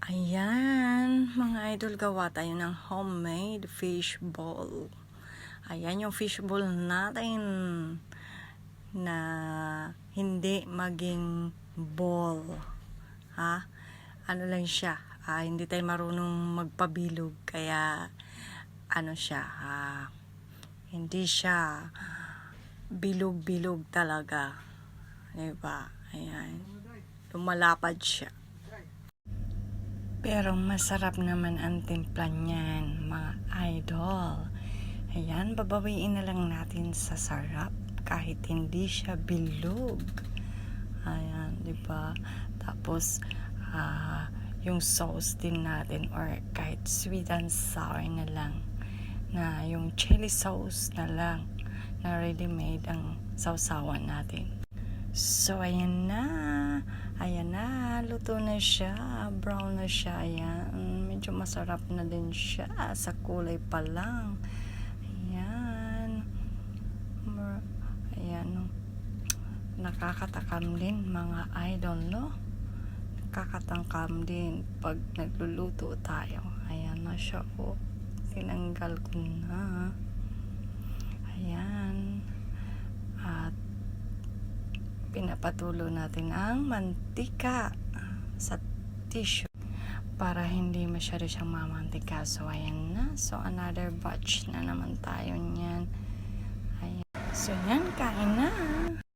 Ayan, mga idol, gawa tayo ng homemade fish ball. Ayan yung fish ball natin na hindi maging ball. Ha? Ano lang siya, hindi tayo marunong magpabilog, kaya ano siya, hindi siya bilog-bilog talaga. Diba? Ayan. Lumalapad siya. Pero masarap naman ang timpla niyan, mga idol. Ayan, babawiin na lang natin sa sarap kahit hindi siya bilog. Ayan, di ba? Tapos, yung sauce din natin, or kahit sweet and sour na lang, na yung chili sauce na lang, na ready-made ang sausawan natin. So, ayan na. Ayan na. Luto na siya. Brown na siya. Ayan. Medyo masarap na din siya. Sa kulay pa lang. Ayan. Ayan. Nakakatakam din, mga idol, no? Nakakatakam din pag nagluluto tayo. Ayan na siya. Oh. Tinanggal ko na. Ayan. At pinapatulo natin ang mantika sa tissue para hindi masyado siyang mamantika. So, ayan na. So, another batch na naman tayo niyan. Ayan. So, yan. Kain na.